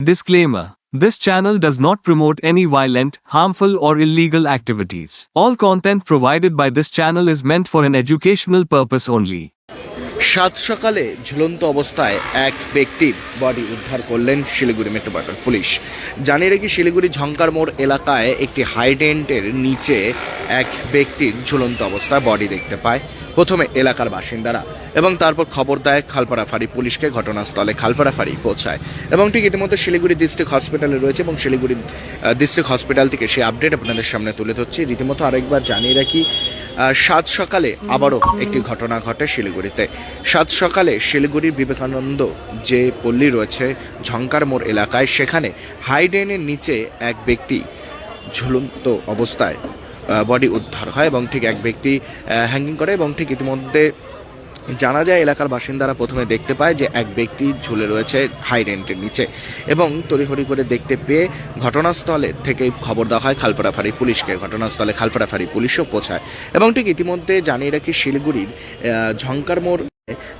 Disclaimer. This channel does not promote any violent, harmful or illegal activities. All content provided by this channel is meant for an educational purpose only. সাত সকালে ঝুলন্ত অবস্থায় এক ব্যক্তির body উদ্ধার করলেন Siliguri metropolitan police. জানিয়ে রাখি, শিলিগুড়ি ঝঙ্কার মোড় এলাকায় একটি হাইডেন্টের নিচে এক ব্যক্তির ঝুলন্ত অবস্থায় বডি দেখতে পায় প্রথমে এলাকার বাসিন্দারা, এবং তারপর খবর দেয় খালপাড়া ফাঁড়ি পুলিশকে। ঘটনাস্থলে খালপাড়া ফাঁড়ি পৌঁছায় এবং ঠিক ইতিমধ্যে শিলিগুড়ি ডিস্ট্রিক্ট হসপিটালে রয়েছে এবং শিলিগুড়ি ডিস্ট্রিক্ট হসপিটাল থেকে সেই আপডেট আপনাদের সামনে তুলে ধরছি। রীতিমতো আরেকবার জানিয়ে রাখি, সাত সকালে আবারও একটি ঘটনা ঘটে শিলিগুড়িতে। সাত সকালে শিলিগুড়ির বিবেকানন্দ যে পল্লী রয়েছে ঝঙ্কার মোড় এলাকায়, সেখানে হাইডেনের নিচে এক ব্যক্তি ঝুলন্ত অবস্থায় বডি উদ্ধার হয় এবং ঠিক এক ব্যক্তি হ্যাঙ্গিং করে, এবং ঠিক ইতিমধ্যে জানা যায় এলাকার বাসিন্দারা প্রথমে দেখতে পায় যে এক ব্যক্তি ঝুলে রয়েছে হাইডেন্টের নিচে, এবং তড়িঘড়ি করে দেখতে পেয়ে ঘটনাস্থলে থেকে খবর দেওয়া হয় খালপাড়া ফাঁড়ি পুলিশকে। ঘটনাস্থলে খালপাড়া ফাঁড়ি পুলিশও পৌঁছায় এবং ঠিক ইতিমধ্যে জানিয়ে রাখি, শিলিগুড়ির ঝঙ্কার মোড়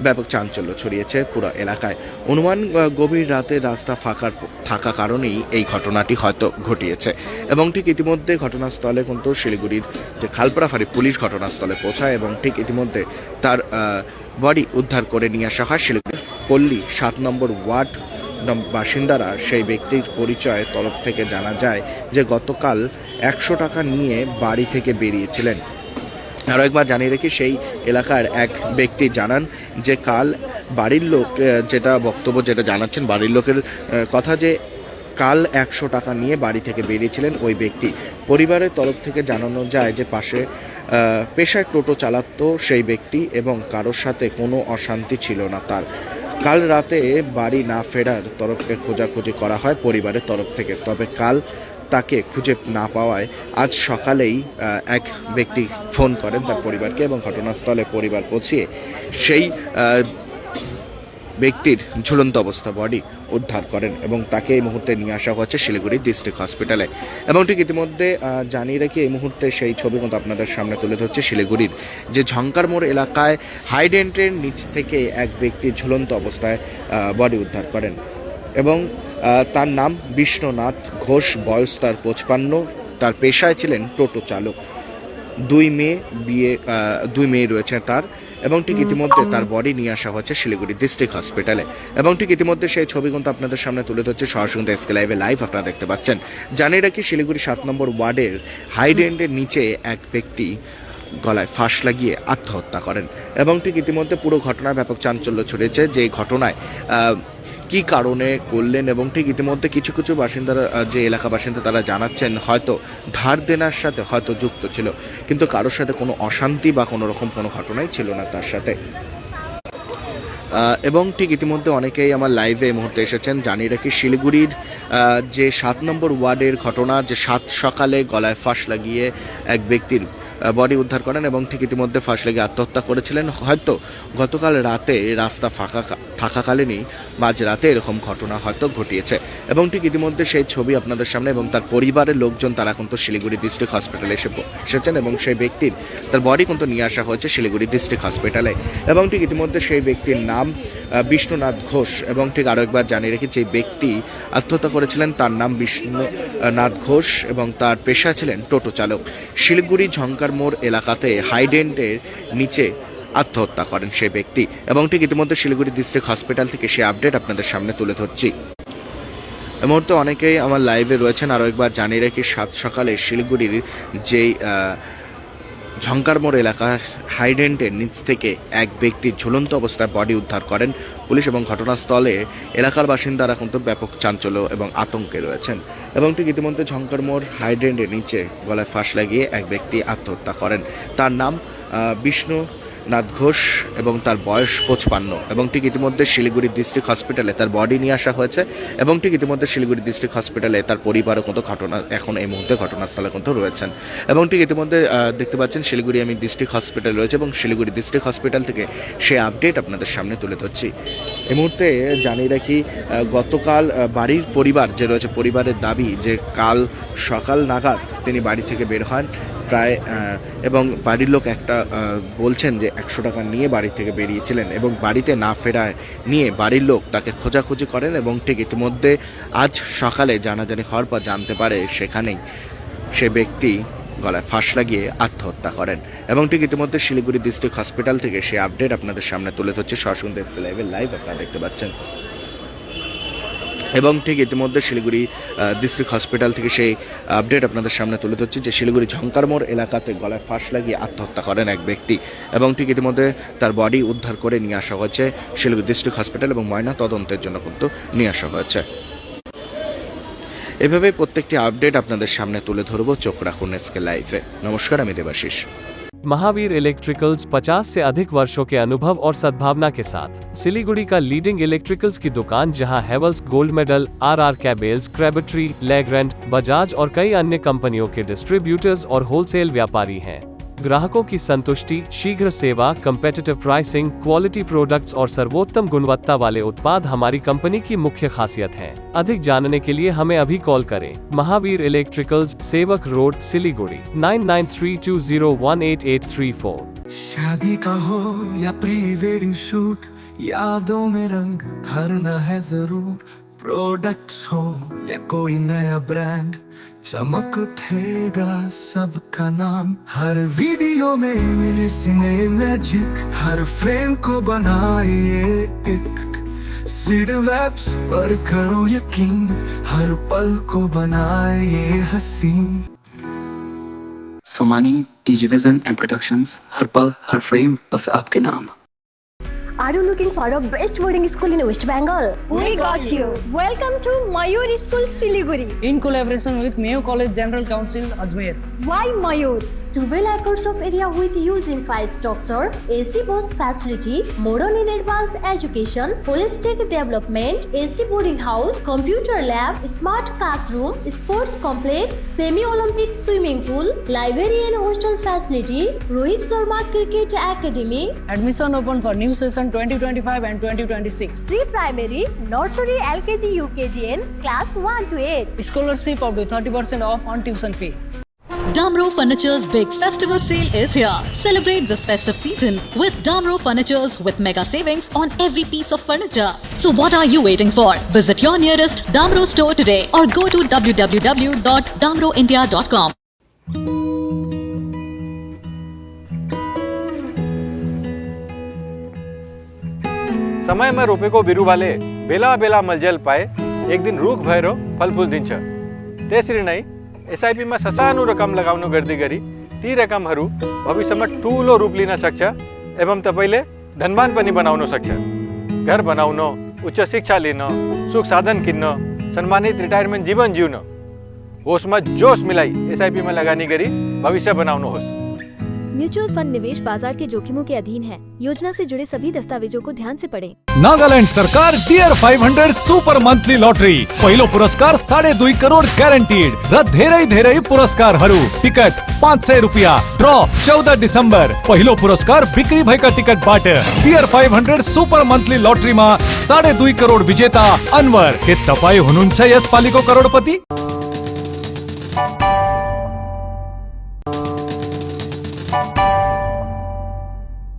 ব্যাপক চাঞ্চল্য ছড়িয়েছে পুরো এলাকায়। অনুমান গভীর রাতে রাস্তা ফাঁকা থাকা কারণেই এই ঘটনাটি হয়তো ঘটিয়েছে, এবং ঠিক ইতিমধ্যে ঘটনাস্থলে কিন্তু শিলিগুড়ির যে খালপাড়া ফাঁড়ি পুলিশ ঘটনাস্থলে পৌঁছায় এবং ঠিক ইতিমধ্যে তার বডি উদ্ধার করে নিয়ে আসা হয় শিলিগুড়ি পল্লী 7 নম্বর ওয়ার্ড। বাসিন্দারা সেই ব্যক্তির পরিচয় তরফ থেকে জানা যায় যে গতকাল 100 টাকা নিয়ে বাড়ি থেকে বেরিয়েছিলেন। আরও একবার জানিয়ে রেখি, সেই এলাকার এক ব্যক্তি জানান যে কাল বাড়ির লোক যেটা বক্তব্য যেটা জানাচ্ছেন বাড়ির লোকের কথা, যে কাল 100 টাকা নিয়ে বাড়ি থেকে বেরিয়েছিলেন ওই ব্যক্তি। পরিবারের তরফ থেকে জানানো যায় যে পাশে পেশায় টোটো চালাতো সেই ব্যক্তি এবং কারোর সাথে কোনো অশান্তি ছিল না তার। কাল রাতে বাড়ি না ফেরার তরফে খোঁজাখুঁজি করা হয় পরিবারের তরফ থেকে, তবে কাল তাকে খুঁজে না পাওয়ায় আজ সকালেই এক ব্যক্তি ফোন করেন তার পরিবারকে এবং ঘটনাস্থলে পরিবার পৌঁছিয়ে সেই ব্যক্তির ঝুলন্ত অবস্থা বডি উদ্ধার করেন এবং তাকে এই মুহূর্তে নিয়ে আসা হচ্ছে শিলিগুড়ি ডিস্ট্রিক্ট হসপিটালে। এবং ঠিক ইতিমধ্যে জানিয়ে রাখি, এই মুহূর্তে সেই ছবি কিন্তু আপনাদের সামনে তুলে ধরছে শিলিগুড়ির যে ঝঙ্কার মোড় এলাকায় হাইডেন্টের নিচ থেকে এক ব্যক্তি ঝুলন্ত অবস্থায় বডি উদ্ধার করেন এবং তার নাম বিষ্ণুনাথ ঘোষ, বয়স তার 55, তার পেশায় ছিলেন টোটো চালক। দুই মেয়ে রয়েছে তার, এবং ঠিক ইতিমধ্যে তার বডি নিয়ে আসা হচ্ছে শিলিগুড়ি ডিস্ট্রিক্ট হসপিটালে। এবং ঠিক ইতিমধ্যে সেই ছবি কিন্তু আপনাদের সামনে তুলে ধরছে সরাসরি এসকে লাইভে লাইভ আপনারা দেখতে পাচ্ছেন। জানিয়ে রাখি, শিলিগুড়ি 7 নম্বর ওয়ার্ডের হাইডেন্টের নিচে এক ব্যক্তি গলায় ফাঁস লাগিয়ে আত্মহত্যা করেন এবং ঠিক ইতিমধ্যে পুরো ঘটনায় ব্যাপক চাঞ্চল্য ছড়িয়েছে যে ঘটনায় কি কারণে করলেন। এবং ঠিক ইতিমধ্যে কিছু কিছু বাসিন্দারা যে এলাকা বাসিন্দা তারা জানাচ্ছেন হয়তো ধার দেনার সাথে হয়তো যুক্ত ছিল, কিন্তু কারোর সাথে কোনো অশান্তি বা কোনো রকম কোনো ঘটনাই ছিল না তার সাথে। এবং ঠিক ইতিমধ্যে অনেকেই আমার লাইভে এই মুহূর্তে এসেছেন। জানিয়ে রাখি, শিলিগুড়ির যে 7 নম্বর ওয়ার্ডের ঘটনা, যে 7 সকালে গলায় ফাঁস লাগিয়ে এক ব্যক্তির বডি উদ্ধার করেন এবং ঠিক ইতিমধ্যে ফাঁস লেগে আত্মহত্যা করেছিলেন। হয়তো গতকাল রাতে রাস্তা ফাঁকা থাকাকালীনই মাঝরাতে এরকম ঘটনা হয়তো ঘটিয়েছে এবং ঠিক ইতিমধ্যে সেই ছবি আপনাদের সামনে, এবং তার পরিবারের লোকজন তারা কিন্তু শিলিগুড়ি ডিস্ট্রিক্ট হসপিটালে এসেছেন এবং সেই ব্যক্তির তার বডি কিন্তু নিয়ে আসা হয়েছে শিলিগুড়ি ডিস্ট্রিক্ট হসপিটালে। এবং ঠিক ইতিমধ্যে সেই ব্যক্তির নাম বিষ্ণুনাথ ঘোষ, এবং ঠিক আরও একবার জানিয়ে রেখে যে ব্যক্তি আত্মহত্যা করেছিলেন তার নাম বিষ্ণুনাথ ঘোষ এবং তার পেশা ছিলেন টোটো চালক। শিলিগুড়ি ঝঙ্কার মোড় এলাকাতে হাইডেন্টের নিচে আত্মহত্যা করেন সেই ব্যক্তি এবং ঠিক ইতিমধ্যে শিলিগুড়ি ডিস্ট্রিক্ট হসপিটাল থেকে সে আপডেট আপনাদের সামনে তুলে ধরছি। এই মুহূর্তে অনেকেই আমার লাইভে রয়েছেন। আরও একবার জানিয়ে রাখি, 7 সকালে শিলিগুড়ির যেই ঝঙ্কার মোড় এলাকার হাইডেন্টের নিচ থেকে এক ব্যক্তির ঝুলন্ত অবস্থায় বডি উদ্ধার করেন পুলিশ এবং ঘটনাস্থলে এলাকার বাসিন্দারা কিন্তু ব্যাপক চাঞ্চল্য এবং আতঙ্কে রয়েছেন। এবং ঠিক ইতিমধ্যে ঝঙ্কার মোড় হাইডেন্টের নিচে গলায় ফাঁস লাগিয়ে এক ব্যক্তি আত্মহত্যা করেন। তার নাম বিষ্ণুনাথ ঘোষ এবং তার বয়স 55, এবং ঠিক ইতিমধ্যে শিলিগুড়ি ডিস্ট্রিক্ট হসপিটালে তার বডি নিয়ে আসা হয়েছে এবং ঠিক ইতিমধ্যে শিলিগুড়ি ডিস্ট্রিক্ট হসপিটালে তার পরিবারও কিন্তু ঘটনা এখন এই মুহূর্তে ঘটনাস্থলে কিন্তু রয়েছেন। এবং ঠিক ইতিমধ্যে দেখতে পাচ্ছেন শিলিগুড়ি আমি ডিস্ট্রিক্ট হসপিটাল রয়েছে এবং শিলিগুড়ি ডিস্ট্রিক্ট হসপিটাল থেকে সে আপডেট আপনাদের সামনে তুলে ধরছি। এই মুহূর্তে জানিয়ে রাখি, গতকাল বাড়ির পরিবার যে রয়েছে, পরিবারের দাবি যে কাল সকাল নাগাদ তিনি বাড়ি থেকে বের হন প্রায় এবং বাড়ির লোক একটা বলছেন যে 100 টাকা নিয়ে বাড়ি থেকে বেরিয়েছিলেন এবং বাড়িতে না ফেরায় নিয়ে বাড়ির লোক তাকে খোঁজাখুঁজি করেন এবং ঠিক ইতিমধ্যে আজ সকালে জানাজানি হওয়ার পর জানতে পারে সেখানেই সে ব্যক্তি গলায় ফাঁস লাগিয়ে আত্মহত্যা করেন এবং ঠিক ইতিমধ্যে শিলিগুড়ি ডিস্ট্রিক্ট হসপিটাল থেকে সেই আপডেট আপনাদের সামনে তুলে ধরছে সরাসরি লাইভ আপনারা দেখতে পাচ্ছেন এবং ঠিক ইতিমধ্যে শিলিগুড়ি ডিস্ট্রিক্ট হসপিটাল থেকে সেই আপডেট আপনাদের সামনে তুলে ধরছি যে শিলিগুড়ি ঝঙ্কার মোড় এলাকাতে গলায় ফাঁস লাগিয়ে আত্মহত্যা করেন এক ব্যক্তি এবং ঠিক ইতিমধ্যে তার বডি উদ্ধার করে নিয়ে আসা হয়েছে শিলিগুড়ি ডিস্ট্রিক্ট হসপিটাল এবং ময়না তদন্তের জন্য কিন্তু নিয়ে আসা হয়েছে। এভাবে প্রত্যেকটি আপডেট আপনাদের সামনে তুলে ধরবো, চোখ রাখুন এসকে লাইভে। নমস্কার, আমি देवाशीष। महावीर इलेक्ट्रिकल्स 50 से अधिक वर्षों के अनुभव और सद्भावना के साथ सिलीगुड़ी का लीडिंग इलेक्ट्रिकल्स की दुकान, जहां Havells gold medal, RR cables, Crabtree, Legrand, Bajaj और कई अन्य कंपनियों के डिस्ट्रीब्यूटर्स और होलसेल व्यापारी हैं। ग्राहकों की संतुष्टि, शीघ्र सेवा, कम्पेटिटिव प्राइसिंग, क्वालिटी प्रोडक्ट्स और सर्वोत्तम गुणवत्ता वाले उत्पाद हमारी कंपनी की मुख्य खासियत हैं। अधिक जानने के लिए हमें अभी कॉल करें। महावीर इलेक्ट्रिकल्स, सेवक रोड, सिलीगुड़ी 9932018834। शादी का हो या प्री वेडिंग शूट, यादों में रंग भरना है जरूर। प्रोडक्ट्स हो या कोई नया ब्रांड, चमक उठेगा सबका नाम। हर वीडियो में मिले सिने मैजिक, हर फ्रेम को बनाए एक सीड वेब्स पर करो यकीन, हर पल को बनाए हसीन। Somani DG vision and productions, हर पल हर फ्रेम बस आपके नाम। Are you looking for a best boarding school in West Bengal? We got you. Welcome to Mayur School, Siliguri. In collaboration with Mayo College General Council, Ajmer. Why Mayur? 12 acres of area with using 5 structure, AC bus facility, modern and advanced education, holistic development, AC boarding house, computer lab, smart classroom, sports complex, semi-Olympic swimming pool, library and hostel facility, Rohit Sharma Cricket Academy, Admission open for new session 2025 and 2026. pre-primary, nursery, LKG, UKG and class 1 to 8. Scholarship up to 30% off on tuition fee. Damro Furniture's big festival sale is here. Celebrate this festive season with Damro Furnitures with mega savings on every piece of furniture. So what are you waiting for? Visit your nearest Damro store today or go to www.damroindia.com. समय में रोपे को बिरु वाले बेला बेला मलजल पाए, एक दिन रुख भएर फलफुल दिन्छ। त्यसरी नै एसआईपी में ससानो रकम लगाउनु गर्दै गरी ती रकमहरू भविष्यमा ठूलो रूप लिन सक्छ एवं तपाईले धनवान पनि बनाउन सक्छ। घर बनाउन, उच्च शिक्षा लिन, सुख साधन किन्न, सम्मानित रिटायरमेन्ट जीवन जिउन, होसमा जोश मिलाई एसआईपी में लगानी गरी भविष्य बनाउनुहोस्। म्यूचुअल फंड निवेश बाजार के जोखिमों के अधीन है। योजना से जुड़े सभी दस्तावेजों को ध्यान से पढ़ें। नागालैंड सरकार डियर 500 सुपर मंथली लॉटरी, पहिलो पुरस्कार 2.5 करोड़ ग्यारेंटीड र धेरै पुरस्कारहरू। टिकट 500 रुपियाँ, ड्र 14 डिसेम्बर। पहिलो पुरस्कार बिक्री भएका टिकटबाट डियर 500 सुपर मंथली लॉटरीमा 2.5 करोड़ विजेता अनवर। के तपाई हुनुहुन्छ यसपालिको करोडपति?